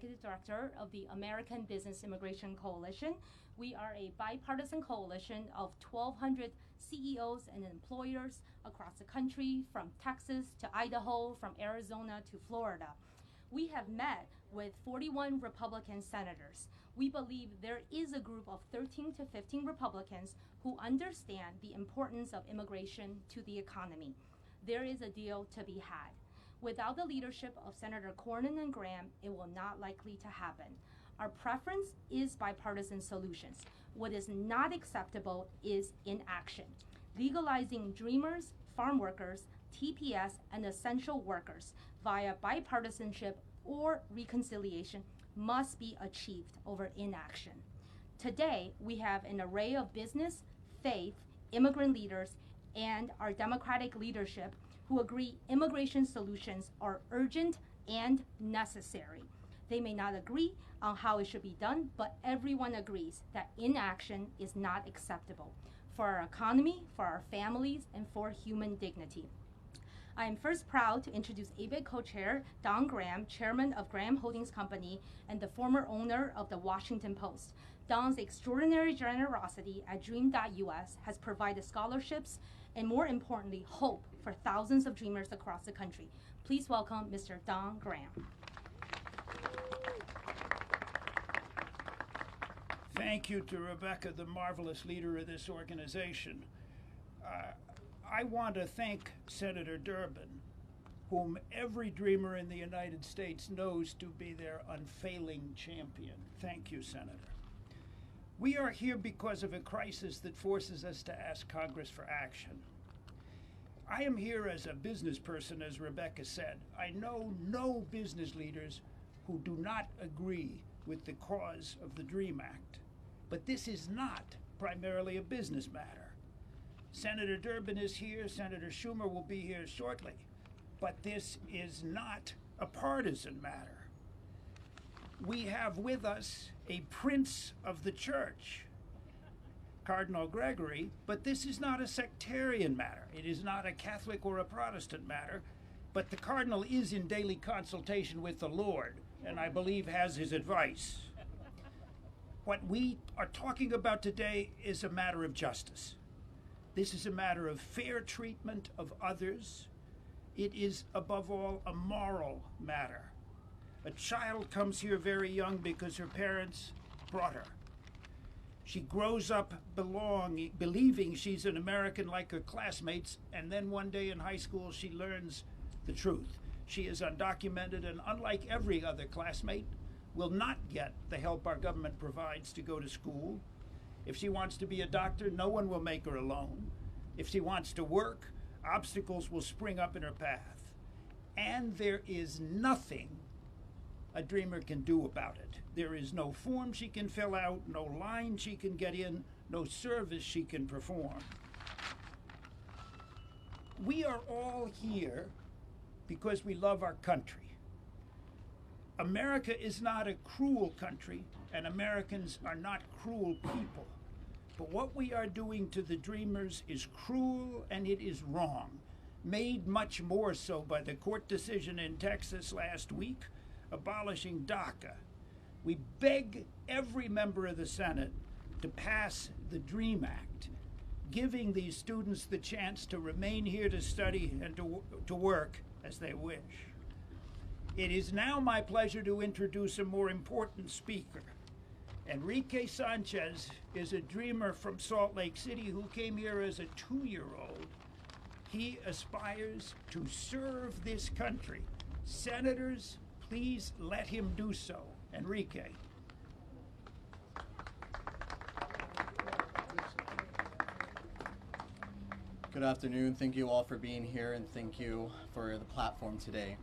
Executive Director of the American Business Immigration Coalition. We are a bipartisan coalition of 1,200 CEOs and employers across the country, from Texas to Idaho, from Arizona to Florida. We have met with 41 Republican senators. We believe there is a group of 13 to 15 Republicans who understand the importance of immigration to the economy. There is a deal to be had. Without the leadership of Senator Cornyn and Graham, it will not likely to happen. Our preference is bipartisan solutions. What is not acceptable is inaction. Legalizing dreamers, farm workers, TPS, and essential workers via bipartisanship or reconciliation must be achieved over inaction. Today, we have an array of business, faith, immigrant leaders, and our Democratic leadership who agree immigration solutions are urgent and necessary. They may not agree on how it should be done, but everyone agrees that inaction is not acceptable for our economy, for our families, and for human dignity. I am first proud to introduce ABIT co-chair Don Graham, chairman of Graham Holdings Company and the former owner of the Washington Post. Don's extraordinary generosity at Dream.us has provided scholarships and, more importantly, hope for thousands of dreamers across the country. Please welcome Mr. Don Graham. Thank you to Rebecca, the marvelous leader of this organization. I want to thank Senator Durbin, whom every dreamer in the United States knows to be their unfailing champion. Thank you, Senator. We are here because of a crisis that forces us to ask Congress for action. I am here as a business person, as Rebecca said. I know no business leaders who do not agree with the cause of the DREAM Act. But this is not primarily a business matter. Senator Durbin is here, Senator Schumer will be here shortly. But this is not a partisan matter. We have with us a prince of the church, Cardinal Gregory, but this is not a sectarian matter. It is not a Catholic or a Protestant matter, but the Cardinal is in daily consultation with the Lord, and I believe has his advice. What we are talking about today is a matter of justice. This is a matter of fair treatment of others. It is, above all, a moral matter. A child comes here very young because her parents brought her. She grows up believing she's an American like her classmates, and then one day in high school she learns the truth. She is undocumented and, unlike every other classmate, will not get the help our government provides to go to school. If she wants to be a doctor, no one will make her a loan. If she wants to work, obstacles will spring up in her path. And there is nothing a dreamer can do about it. There is no form she can fill out, no line she can get in, no service she can perform. We are all here because we love our country. America is not a cruel country, and Americans are not cruel people. But what we are doing to the dreamers is cruel and it is wrong, made much more so by the court decision in Texas last week abolishing DACA. We beg every member of the Senate to pass the DREAM Act, giving these students the chance to remain here to study and to work as they wish. It is now my pleasure to introduce a more important speaker. Enrique Sanchez is a dreamer from Salt Lake City who came here as a 2-year-old. He aspires to serve this country. Senators, please let him do so. Enrique. Good afternoon. Thank you all for being here, and thank you for the platform today.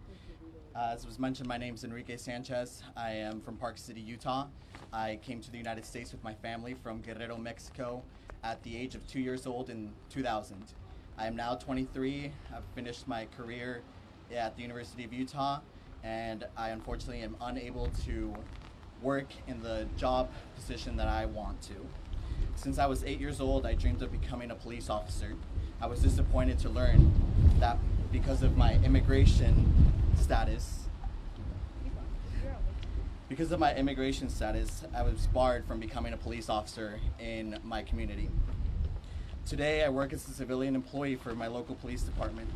As was mentioned, my name is Enrique Sanchez. I am from Park City, Utah. I came to the United States with my family from Guerrero, Mexico at the age of 2 years old in 2000. I am now 23. I've finished my career at the University of Utah, and I unfortunately am unable to work in the job position that I want to. Since I was 8 years old, I dreamed of becoming a police officer. I was disappointed to learn that because of my immigration status, Because of my immigration status, I was barred from becoming a police officer in my community. Today, I work as a civilian employee for my local police department.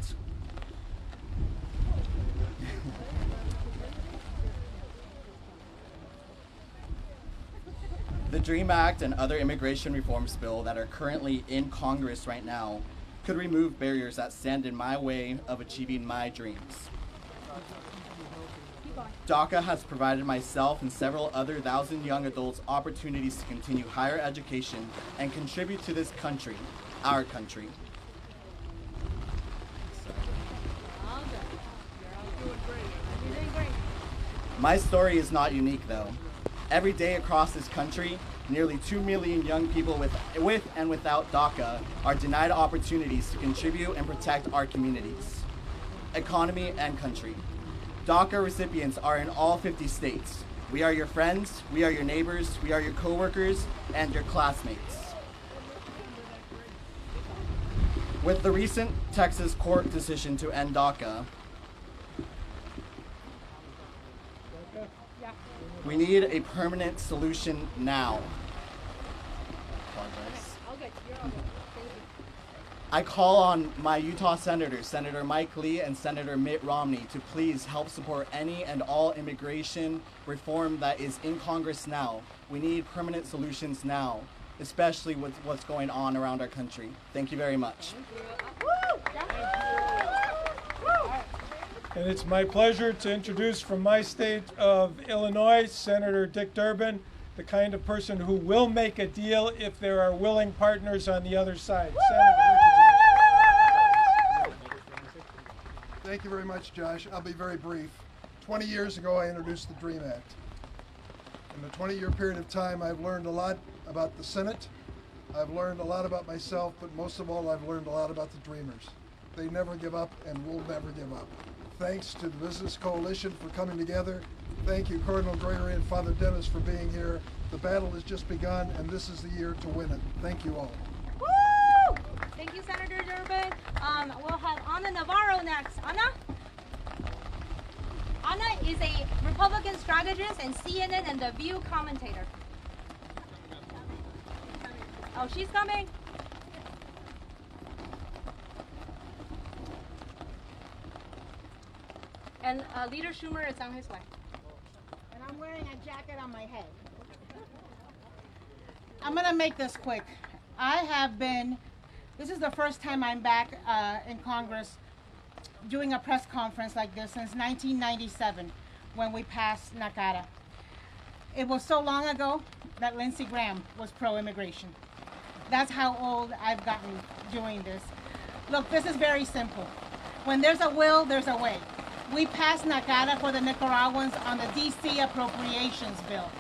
The DREAM Act and other immigration reforms bill that are currently in Congress right now could remove barriers that stand in my way of achieving my dreams. DACA has provided myself and several other 1,000 young adults opportunities to continue higher education and contribute to this country, our country. My story is not unique though. Every day across this country, nearly 2 million young people with and without DACA are denied opportunities to contribute and protect our communities, economy, and country. DACA recipients are in all 50 states. We are your friends, we are your neighbors, we are your coworkers, and your classmates. With the recent Texas court decision to end DACA, we need a permanent solution now. I call on my Utah senators, Senator Mike Lee and Senator Mitt Romney, to please help support any and all immigration reform that is in Congress now. We need permanent solutions now, especially with what's going on around our country. Thank you very much. And it's my pleasure to introduce from my state of Illinois, Senator Dick Durbin, the kind of person who will make a deal if there are willing partners on the other side. Senator. Thank you very much, Josh. I'll be very brief. 20 years ago, I introduced the DREAM Act. In the 20-year period of time, I've learned a lot about the Senate. I've learned a lot about myself, but most of all, I've learned a lot about the Dreamers. They never give up and will never give up. Thanks to the Business Coalition for coming together. Thank you, Cardinal Gregory and Father Dennis, for being here. The battle has just begun, and this is the year to win it. Thank you all. Woo! Thank you, Senator Durbin. We'll have Ana Navarro next. Ana? Ana is a Republican strategist and CNN and The View commentator. Oh, she's coming. And Leader Schumer is on his way. And I'm wearing a jacket on my head. I'm gonna make this quick. This is the first time I'm back in Congress doing a press conference like this since 1997 when we passed DACA. It was so long ago that Lindsey Graham was pro-immigration. That's how old I've gotten doing this. Look, this is very simple. When there's a will, there's a way. We passed DACA for the Nicaraguans on the DC appropriations bill.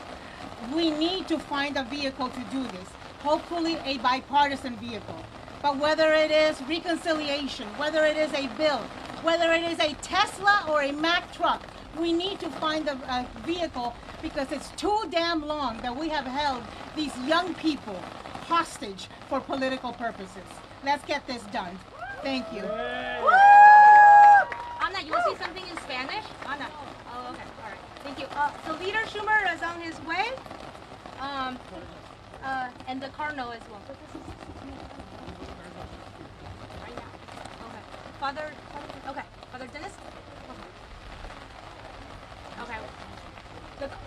We need to find a vehicle to do this, hopefully a bipartisan vehicle. But whether it is reconciliation, whether it is a bill, whether it is a Tesla or a Mack truck, we need to find a vehicle because it's too damn long that we have held these young people hostage for political purposes. Let's get this done. Thank you. Ana, you will say something in Spanish? Ana. Oh, okay. All right. Thank you. So Leader Schumer is on his way. And the Cardinal as well. Okay. Father Dennis? Okay.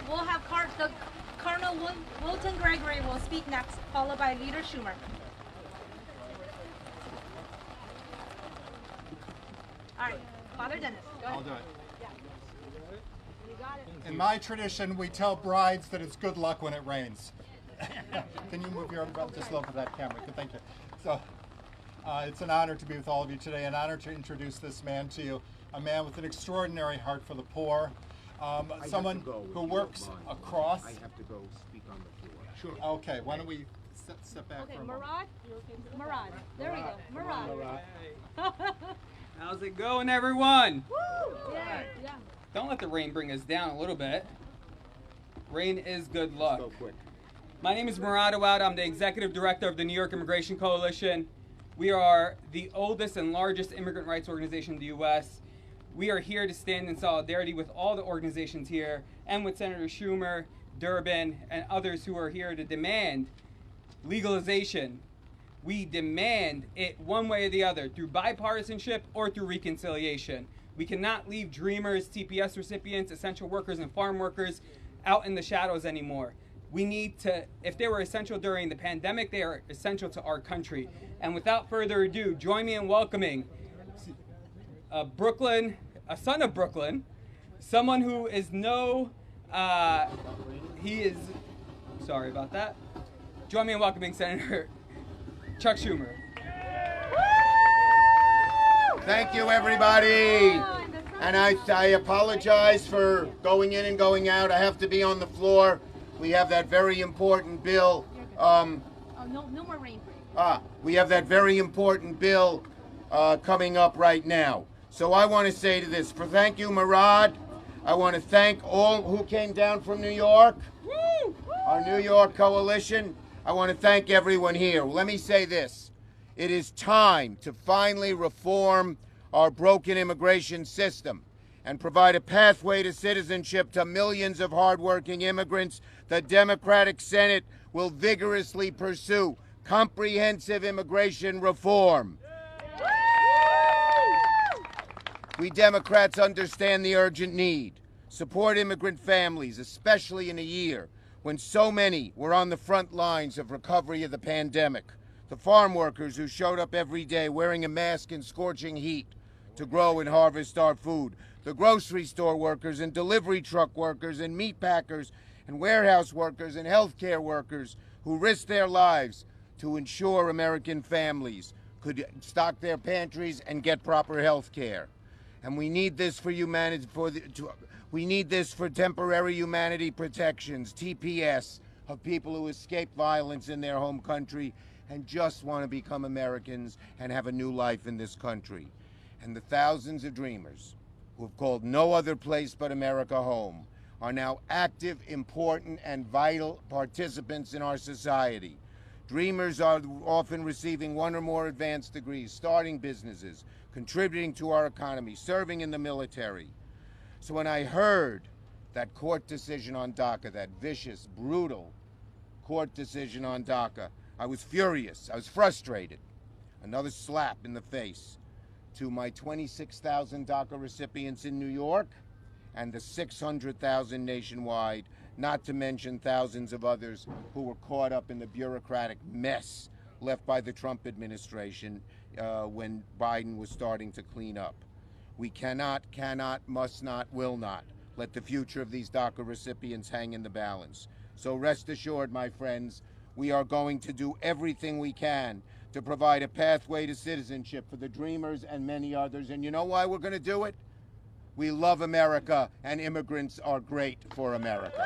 We'll have the Cardinal Wilton Gregory will speak next, followed by Leader Schumer. All right. Father Dennis, go ahead. I'll do it. Yeah. You got it. In my tradition, we tell brides that it's good luck when it rains. Can you move your umbrella just look at that camera? Thank you. So, it's an honor to be with all of you today, an honor to introduce this man to you, a man with an extraordinary heart for the poor, someone who works across. I have to go speak on the floor. Sure. Okay, why don't we step back for a moment. Murad. There we go. Murad. How's it going, everyone? Woo! Yeah. Don't let the rain bring us down a little bit. Rain is good luck. Go quick. My name is Murad Awad. I'm the executive director of the New York Immigration Coalition. We are the oldest and largest immigrant rights organization in the U.S. we are here to stand in solidarity with all the organizations here and with Senator Schumer, Durbin, and others who are here to demand legalization. We demand it one way or the other, through bipartisanship or through reconciliation. We cannot leave dreamers, TPS recipients, essential workers, and farm workers out in the shadows anymore. We need to, if they were essential during the pandemic, they are essential to our country. And without further ado, join me in welcoming a son of Brooklyn, someone who is sorry about that. Join me in welcoming Senator Chuck Schumer. Thank you, everybody. And I apologize for going in and going out. I have to be on the floor. We have that very important bill. No more rain break. We have that very important bill coming up right now. So I want to say to this, thank you, Murad. I want to thank all who came down from New York, our New York coalition. I want to thank everyone here. Let me say this. It is time to finally reform our broken immigration system and provide a pathway to citizenship to millions of hardworking immigrants. The Democratic Senate will vigorously pursue comprehensive immigration reform. We Democrats understand the urgent need. Support immigrant families, especially in a year when so many were on the front lines of recovery of the pandemic. The farm workers who showed up every day wearing a mask in scorching heat to grow and harvest our food. The grocery store workers and delivery truck workers and meat packers and warehouse workers and healthcare workers who risked their lives to ensure American families could stock their pantries and get proper health care. And we need this for humanity, we need this for temporary humanity protections, TPS, of people who escape violence in their home country and just want to become Americans and have a new life in this country. And the thousands of dreamers who have called no other place but America home are now active, important, and vital participants in our society. Dreamers are often receiving one or more advanced degrees, starting businesses, contributing to our economy, serving in the military. So when I heard that court decision on DACA, that vicious, brutal court decision on DACA, I was furious. I was frustrated. Another slap in the face to my 26,000 DACA recipients in New York and the 600,000 nationwide, not to mention thousands of others who were caught up in the bureaucratic mess left by the Trump administration when Biden was starting to clean up. We cannot, must not, will not let the future of these DACA recipients hang in the balance. So rest assured, my friends, we are going to do everything we can to provide a pathway to citizenship for the dreamers and many others. And you know why we're going to do it? We love America, and immigrants are great for America.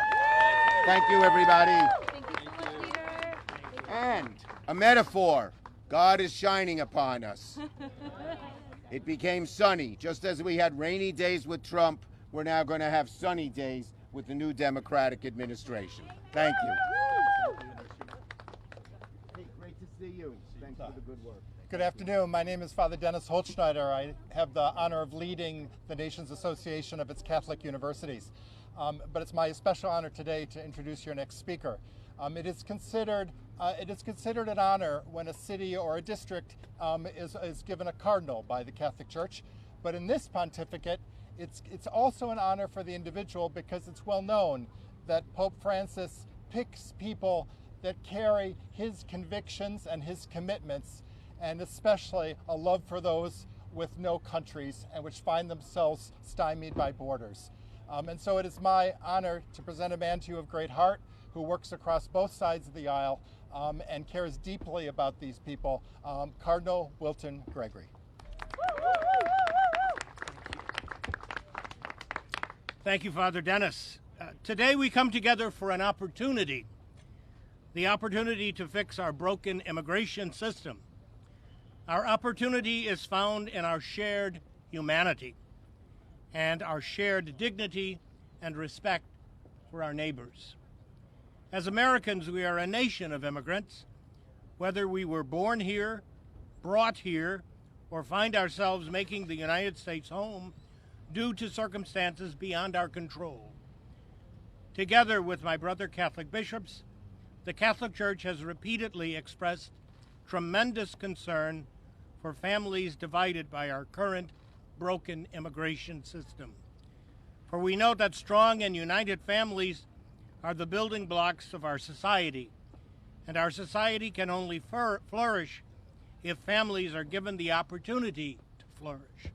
Thank you, everybody. Thank you so much, Leader. And a metaphor. God is shining upon us. It became sunny. Just as we had rainy days with Trump, we're now going to have sunny days with the new Democratic administration. Thank you. Hey, great to see you. Thanks for the good work. Good afternoon. My name is Father Dennis Holtschneider. I have the honor of leading the Nation's Association of its Catholic Universities. But it's my special honor today to introduce your next speaker. It is considered an honor when a city or a district is given a cardinal by the Catholic Church. But in this pontificate, it's also an honor for the individual because it's well known that Pope Francis picks people that carry his convictions and his commitments, and especially a love for those with no countries and which find themselves stymied by borders. And so it is my honor to present a man to you of great heart who works across both sides of the aisle and cares deeply about these people, Cardinal Wilton Gregory. Thank you, Father Dennis. Today we come together for an opportunity, the opportunity to fix our broken immigration system. Our opportunity is found in our shared humanity and our shared dignity and respect for our neighbors. As Americans, we are a nation of immigrants. Whether we were born here, brought here, or find ourselves making the United States home, due to circumstances beyond our control. Together with my brother Catholic bishops, the Catholic Church has repeatedly expressed tremendous concern for families divided by our current broken immigration system. For we know that strong and united families are the building blocks of our society, and our society can only flourish if families are given the opportunity to flourish.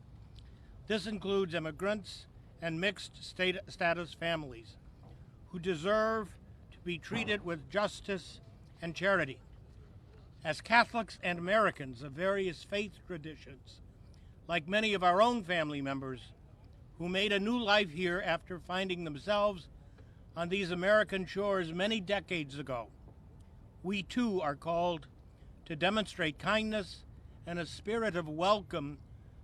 This includes immigrants and mixed status families who deserve to be treated with justice and charity. As Catholics and Americans of various faith traditions, like many of our own family members who made a new life here after finding themselves on these American shores many decades ago, we too are called to demonstrate kindness and a spirit of welcome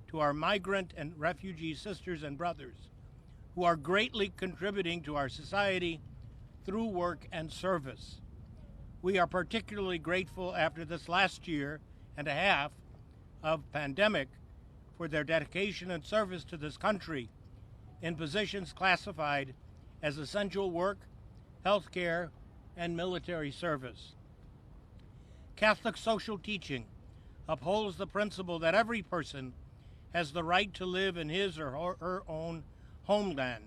to our migrant and refugee sisters and brothers who are greatly contributing to our society through work and service. We are particularly grateful after this last year and a half of pandemic for their dedication and service to this country in positions classified as essential work, healthcare, and military service. Catholic social teaching upholds the principle that every person has the right to live in his or her own homeland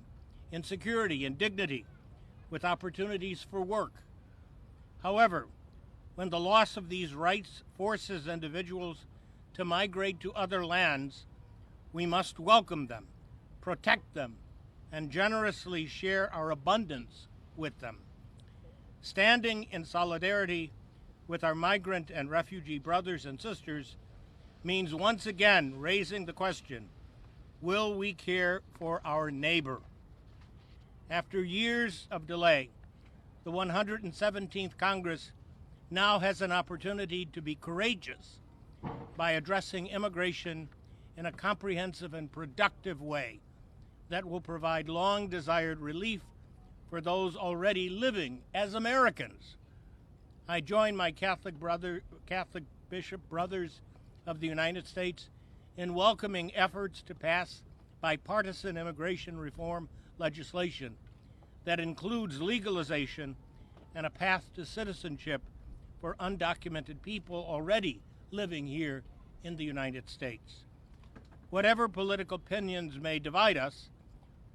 in security and dignity with opportunities for work. However, when the loss of these rights forces individuals to migrate to other lands, we must welcome them, protect them, and generously share our abundance with them. Standing in solidarity with our migrant and refugee brothers and sisters means once again raising the question, will we care for our neighbor? After years of delay, the 117th Congress now has an opportunity to be courageous by addressing immigration in a comprehensive and productive way that will provide long-desired relief for those already living as Americans. I join my Catholic bishop brothers of the United States in welcoming efforts to pass bipartisan immigration reform legislation that includes legalization and a path to citizenship for undocumented people already living here in the United States. Whatever political opinions may divide us,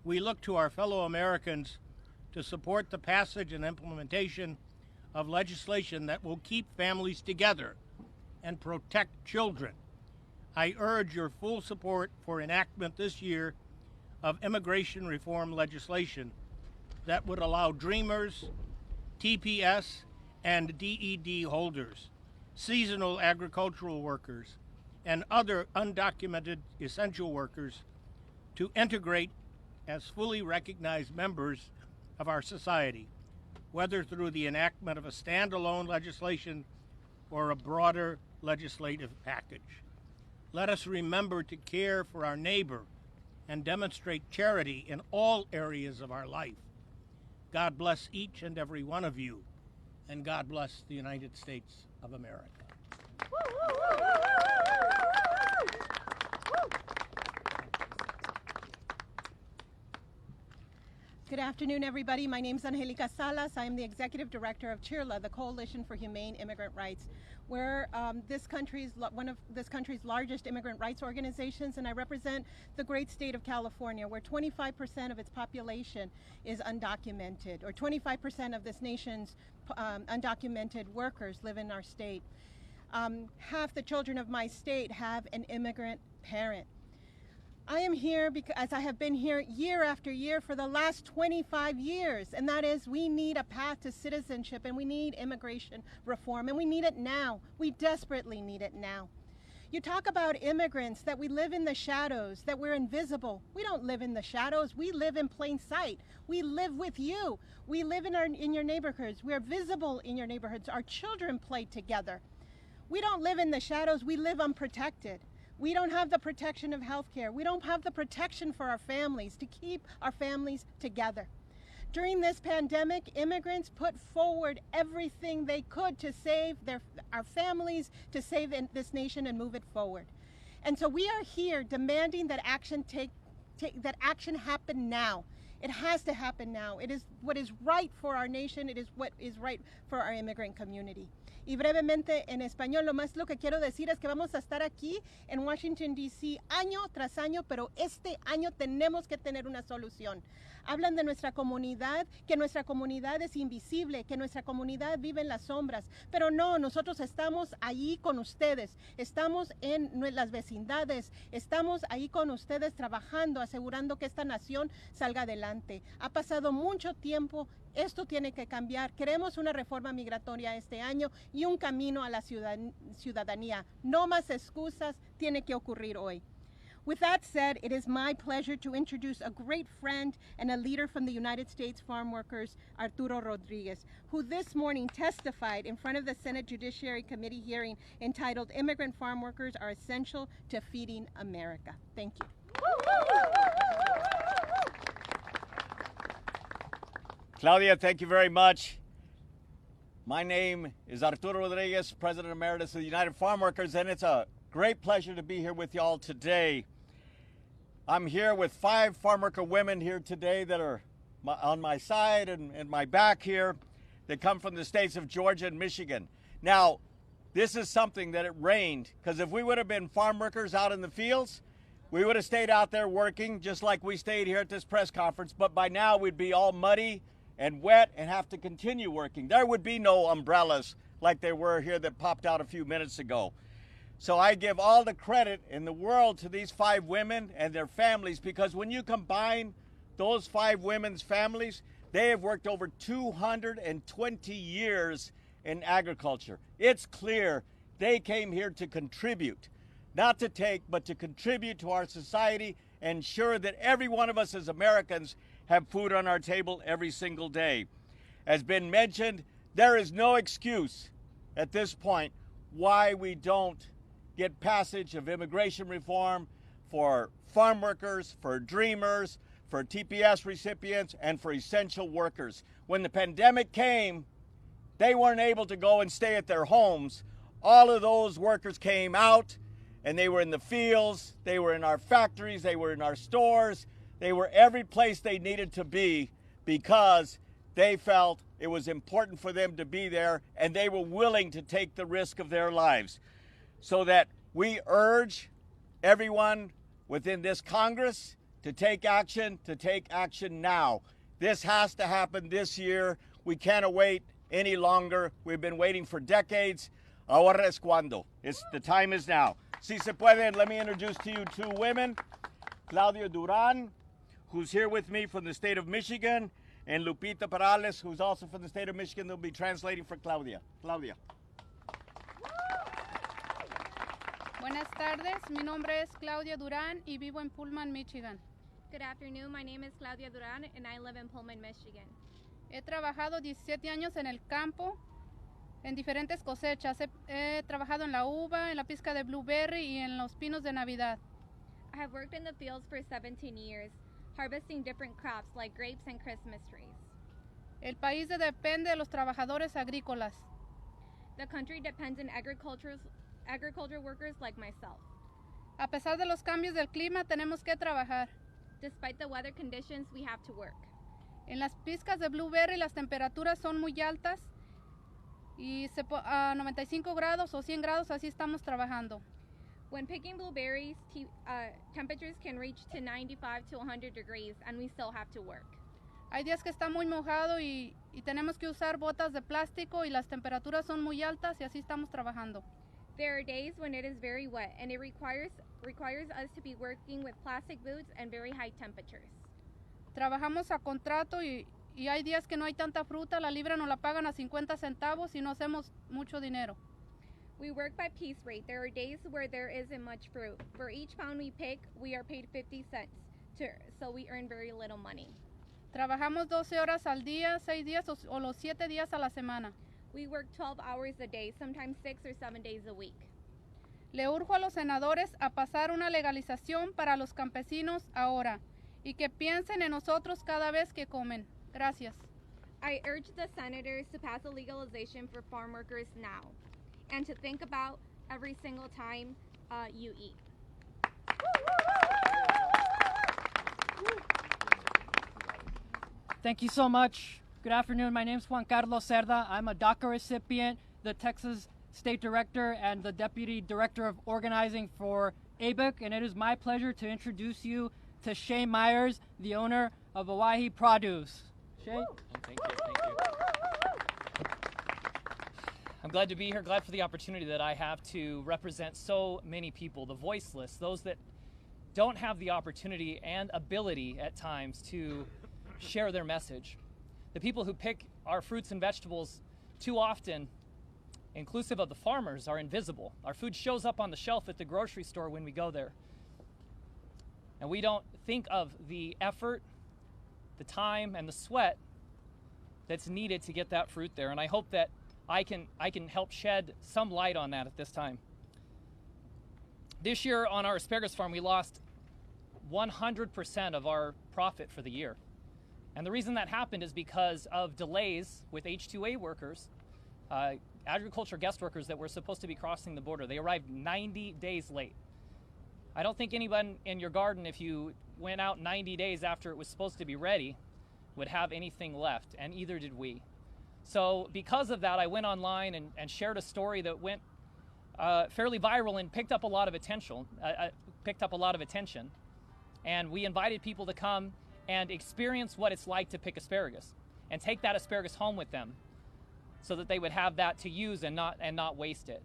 we look to our fellow Americans to support the passage and implementation of legislation that will keep families together and protect children. I urge your full support for enactment this year of immigration reform legislation that would allow Dreamers, TPS, and DED holders, seasonal agricultural workers, and other undocumented essential workers to integrate as fully recognized members of our society, whether through the enactment of a standalone legislation or a broader legislative package. Let us remember to care for our neighbor and demonstrate charity in all areas of our life. God bless each and every one of you, and God bless the United States of America. Good afternoon, everybody. My name is Angelica Salas. I am the Executive Director of CHIRLA, the Coalition for Humane Immigrant Rights. We're one of this country's largest immigrant rights organizations, and I represent the great state of California, where 25% of its population is undocumented, or 25% of this nation's undocumented workers live in our state. Half the children of my state have an immigrant parent. I am here because I have been here year after year for the last 25 years, and that is we need a path to citizenship, and we need immigration reform, and we need it now. We desperately need it now. You talk about immigrants, that we live in the shadows, that we're invisible. We don't live in the shadows. We live in plain sight. We live with you. We live in your neighborhoods. We're visible in your neighborhoods. Our children play together. We don't live in the shadows. We live unprotected. We don't have the protection of health care. We don't have the protection for our families, to keep our families together. During this pandemic, immigrants put forward everything they could to save our families, to save this nation and move it forward. And so we are here demanding that action that action happen now. It has to happen now. It is what is right for our nation. It is what is right for our immigrant community. Y brevemente en español, lo que quiero decir es que vamos a estar aquí en Washington, D.C. año tras año, pero este año tenemos que tener una solución. Hablan de nuestra comunidad, que nuestra comunidad es invisible, que nuestra comunidad vive en las sombras, pero no, nosotros estamos allí con ustedes, estamos en las vecindades, estamos ahí con ustedes trabajando, asegurando que esta nación salga adelante. Ha pasado mucho tiempo, esto tiene que cambiar. Queremos una reforma migratoria este año y un camino a la ciudadanía. No más excusas, tiene que ocurrir hoy. With that said, it is my pleasure to introduce a great friend and a leader from the United States Farm Workers, Arturo Rodriguez, who this morning testified in front of the Senate Judiciary Committee hearing entitled Immigrant Farm Workers Are Essential to Feeding America. Thank you. Claudia, thank you very much. My name is Arturo Rodriguez, President Emeritus of the United Farm Workers, and it's a great pleasure to be here with y'all today. I'm here with 5 farm worker women here today that are on my side and my back here. They come from the states of Georgia and Michigan. Now, this is something that it rained, because if we would have been farm workers out in the fields, we would have stayed out there working just like we stayed here at this press conference, but by now we'd be all muddy and wet and have to continue working. There would be no umbrellas like there were here that popped out a few minutes ago. So I give all the credit in the world to these 5 women and their families, because when you combine those 5 women's families, they have worked over 220 years in agriculture. It's clear they came here to contribute, not to take, but to contribute to our society, and ensure that every one of us as Americans have food on our table every single day. As been mentioned, there is no excuse at this point why we don't get passage of immigration reform for farm workers, for dreamers, for TPS recipients, and for essential workers. When the pandemic came, they weren't able to go and stay at their homes. All of those workers came out, and they were in the fields, they were in our factories, they were in our stores, they were every place they needed to be, because they felt it was important for them to be there, and they were willing to take the risk of their lives. So that we urge everyone within this Congress to take action now. This has to happen this year. We can't wait any longer. We've been waiting for decades. Ahora es cuando. The time is now. Si se pueden, let me introduce to you 2 women. Claudia Duran, who's here with me from the state of Michigan, and Lupita Perales, who's also from the state of Michigan. They'll be translating for Claudia. Claudia. Buenas tardes, mi nombre es Claudia Duran y vivo en Pullman, Michigan. Good afternoon, my name is Claudia Duran and I live in Pullman, Michigan. He trabajado 17 años en el campo, en diferentes cosechas. He trabajado en la uva, en la pizca de blueberry y en los pinos de Navidad. I have worked in the fields for 17 years, harvesting different crops like grapes and Christmas trees. El país depende de los trabajadores agrícolas. The country depends on agriculture workers like myself. A pesar de los cambios del clima, tenemos que trabajar. Despite the weather conditions, we have to work. En las pizcas de blueberry las temperaturas son muy altas y a 95 grados o 100 grados así estamos trabajando. When picking blueberries, temperatures can reach to 95 to 100 degrees and we still have to work. Hay días que está muy mojado y tenemos que usar botas de plástico y las temperaturas son muy altas y así estamos trabajando. There are days when it is very wet and it requires us to be working with plastic boots and very high temperatures. Trabajamos a contrato y hay días que no hay tanta fruta, la libra nos la pagan a 50 centavos y no hacemos mucho dinero. We work by piece rate. There are days where there isn't much fruit. For each pound we pick, we are paid 50 cents, so we earn very little money. Trabajamos 12 horas al día, 6 días o los 7 días a la semana. We work 12 hours a day, sometimes 6 or 7 days a week. Le urjo a los senadores a pasar una legalización para los campesinos ahora y que piensen en nosotros cada vez que comen. Gracias. I urge the senators to pass a legalization for farm workers now and to think about every single time you eat. Thank you so much. Good afternoon. My name is Juan Carlos Cerda. I'm a DACA recipient, the Texas State Director, and the Deputy Director of Organizing for ABIC, and it is my pleasure to introduce you to Shay Myers, the owner of Oahe Produce. Shay? Thank you. I'm glad to be here, glad for the opportunity that I have to represent so many people, the voiceless, those that don't have the opportunity and ability at times to share their message. The people who pick our fruits and vegetables too often, inclusive of the farmers, are invisible. Our food shows up on the shelf at the grocery store when we go there. And we don't think of the effort, the time, and the sweat that's needed to get that fruit there. And I hope that I can help shed some light on that at this time. This year on our asparagus farm, we lost 100% of our profit for the year. And the reason that happened is because of delays with H-2A workers, agriculture guest workers that were supposed to be crossing the border. They arrived 90 days late. I don't think anyone in your garden, if you went out 90 days after it was supposed to be ready, would have anything left, and either did we. So because of that, I went online and shared a story that went fairly viral and picked up a lot of attention. And we invited people to come and experience what it's like to pick asparagus and take that asparagus home with them so that they would have that to use and not waste it.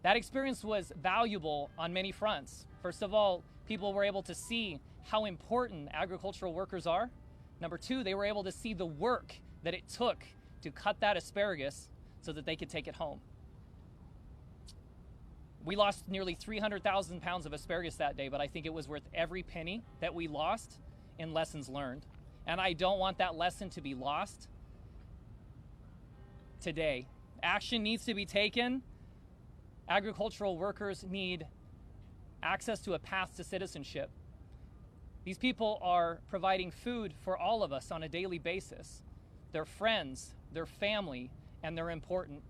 That experience was valuable on many fronts. First of all, people were able to see how important agricultural workers are. Number two, they were able to see the work that it took to cut that asparagus so that they could take it home. We lost nearly 300,000 pounds of asparagus that day, but I think it was worth every penny that we lost in lessons learned. And I don't want that lesson to be lost today. Action needs to be taken. Agricultural workers need access to a path to citizenship. These people are providing food for all of us on a daily basis. They're friends, they're family, and they're important.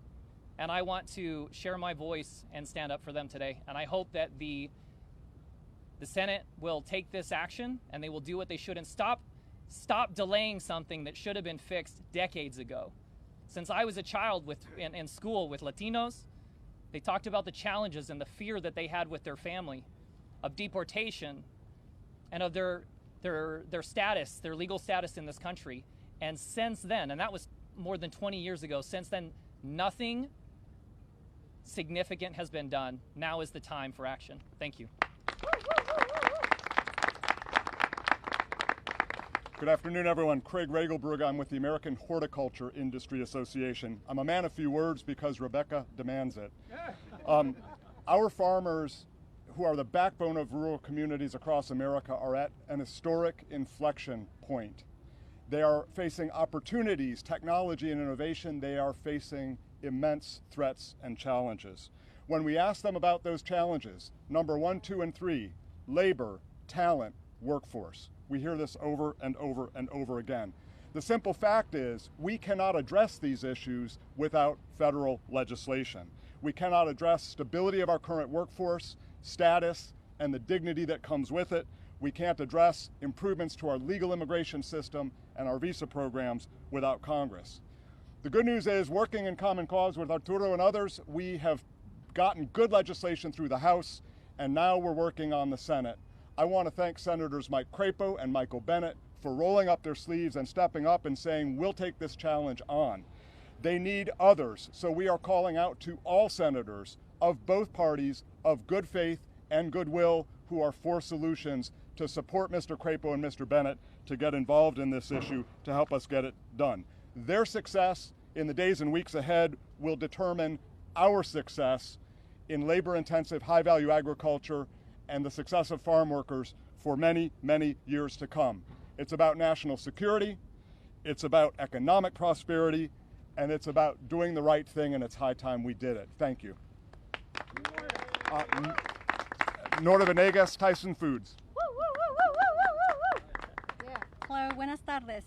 And I want to share my voice and stand up for them today. And I hope that the Senate will take this action and they will do what they should and stop delaying something that should have been fixed decades ago. Since I was a child in school with Latinos, they talked about the challenges and the fear that they had with their family, of deportation, and of their status, their legal status in this country. And since then, and that was more than 20 years ago, since then, nothing significant has been done. Now is the time for action. Thank you. Good afternoon, everyone. Craig Regelbrugge. I'm with the American Horticulture Industry Association. I'm a man of few words because Rebecca demands it. Our farmers, who are the backbone of rural communities across America, are at an historic inflection point. They are facing opportunities, technology, and innovation. They are facing immense threats and challenges. When we ask them about those challenges, number 1, 2, and 3, labor, talent, workforce. We hear this over and over and over again. The simple fact is we cannot address these issues without federal legislation. We cannot address stability of our current workforce, status, and the dignity that comes with it. We can't address improvements to our legal immigration system and our visa programs without Congress. The good news is, working in common cause with Arturo and others, we have gotten good legislation through the House, and now we're working on the Senate. I want to thank Senators Mike Crapo and Michael Bennet for rolling up their sleeves and stepping up and saying, we'll take this challenge on. They need others, so we are calling out to all senators of both parties of good faith and goodwill who are for solutions to support Mr. Crapo and Mr. Bennet to get involved in this issue to help us get it done. Their success in the days and weeks ahead will determine our success in labor-intensive, high-value agriculture and the success of farm workers for many, many years to come. It's about national security, it's about economic prosperity, and it's about doing the right thing, and it's high time we did it. Thank you. Nora Venegas, Tyson Foods. Hello, buenas tardes.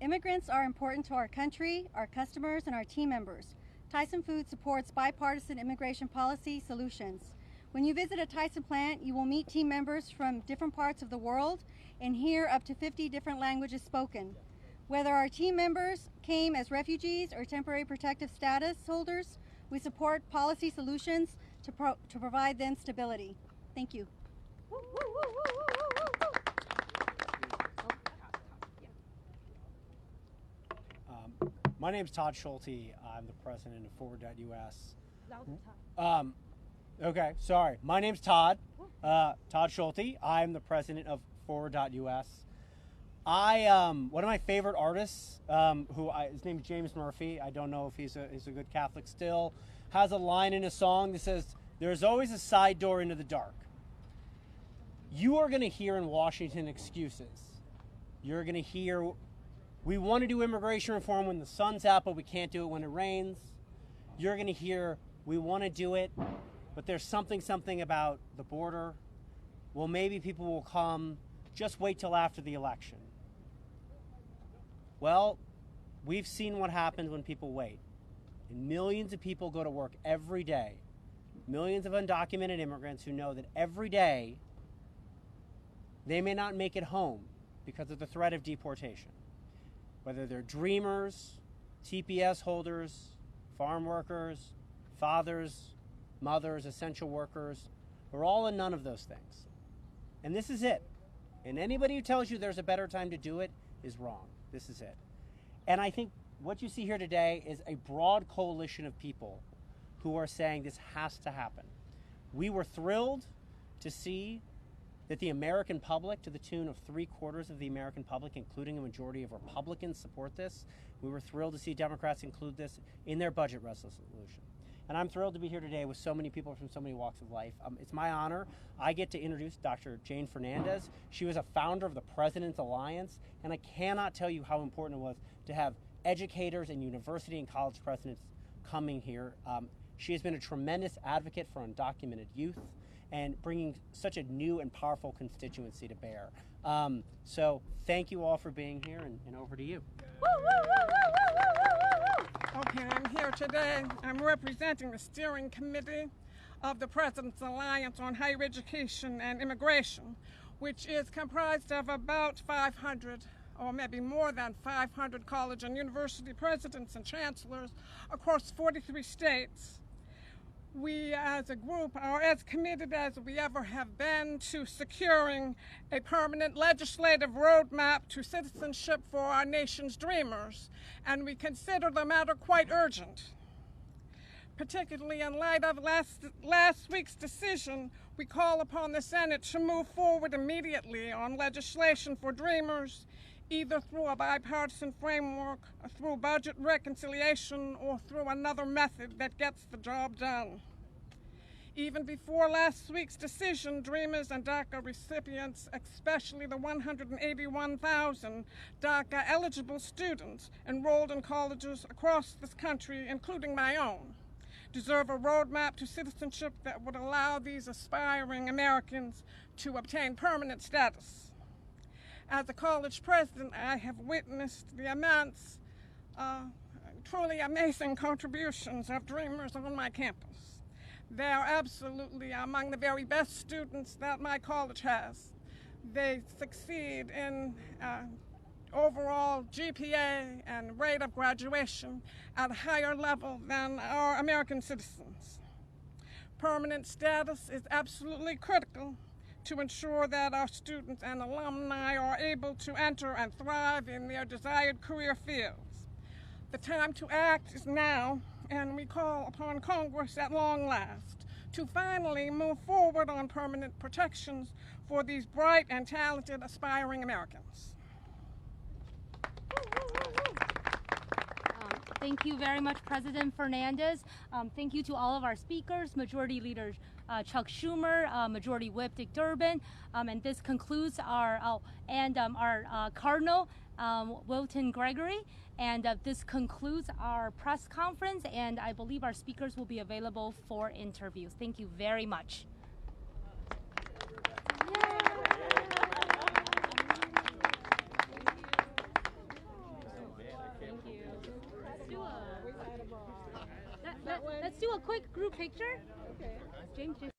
Immigrants are important to our country, our customers, and our team members. Tyson Foods supports bipartisan immigration policy solutions. When you visit a Tyson plant, you will meet team members from different parts of the world and hear up to 50 different languages spoken. Whether our team members came as refugees or temporary protective status holders, we support policy solutions to provide them stability. Thank you. My name's Todd Schulte. I'm the president of Forward.us. Okay, sorry. My name's Todd. Todd Schulte. I'm the president of Forward.us. One of my favorite artists, his name is James Murphy. I don't know if he's a good Catholic still. Has a line in a song that says, "There's always a side door into the dark." You are going to hear in Washington excuses. You're going to hear, we want to do immigration reform when the sun's out, but we can't do it when it rains. You're going to hear, we want to do it, but there's something about the border. Well, maybe people will come. Just wait till after the election. Well, we've seen what happens when people wait. And millions of people go to work every day. Millions of undocumented immigrants who know that every day they may not make it home because of the threat of deportation. Whether they're dreamers, TPS holders, farm workers, fathers, mothers, essential workers, we're all in none of those things. And this is it. And anybody who tells you there's a better time to do it is wrong. This is it. And I think what you see here today is a broad coalition of people who are saying this has to happen. We were thrilled to see that the American public, to the tune of 3/4 of the American public, including a majority of Republicans, support this. We were thrilled to see Democrats include this in their budget resolution. And I'm thrilled to be here today with so many people from so many walks of life. It's my honor. I get to introduce Dr. Jane Fernandez. She was a founder of the President's Alliance, and I cannot tell you how important it was to have educators and university and college presidents coming here. She has been a tremendous advocate for undocumented youth and bringing such a new and powerful constituency to bear. So thank you all for being here, and over to you. Okay, I'm here today. I'm representing the steering committee of the President's Alliance on Higher Education and Immigration, which is comprised of about 500 or maybe more than 500 college and university presidents and chancellors across 43 states. We as a group are as committed as we ever have been to securing a permanent legislative roadmap to citizenship for our nation's dreamers, and we consider the matter quite urgent. Particularly in light of last week's decision, we call upon the Senate to move forward immediately on legislation for dreamers, either through a bipartisan framework, or through budget reconciliation, or through another method that gets the job done. Even before last week's decision, Dreamers and DACA recipients, especially the 181,000 DACA eligible students enrolled in colleges across this country, including my own, deserve a roadmap to citizenship that would allow these aspiring Americans to obtain permanent status. As a college president, I have witnessed the immense, truly amazing contributions of Dreamers on my campus. They are absolutely among the very best students that my college has. They succeed in overall GPA and rate of graduation at a higher level than our American citizens. Permanent status is absolutely critical to ensure that our students and alumni are able to enter and thrive in their desired career fields. The time to act is now, and we call upon Congress at long last to finally move forward on permanent protections for these bright and talented aspiring Americans. Thank you very much, President Fernandez. Thank you to all of our speakers, Majority Leader Chuck Schumer, Majority Whip Dick Durbin, and this concludes our Cardinal Wilton Gregory. And this concludes our press conference, and I believe our speakers will be available for interviews. Thank you very much. Let's do a quick group picture. Okay. James.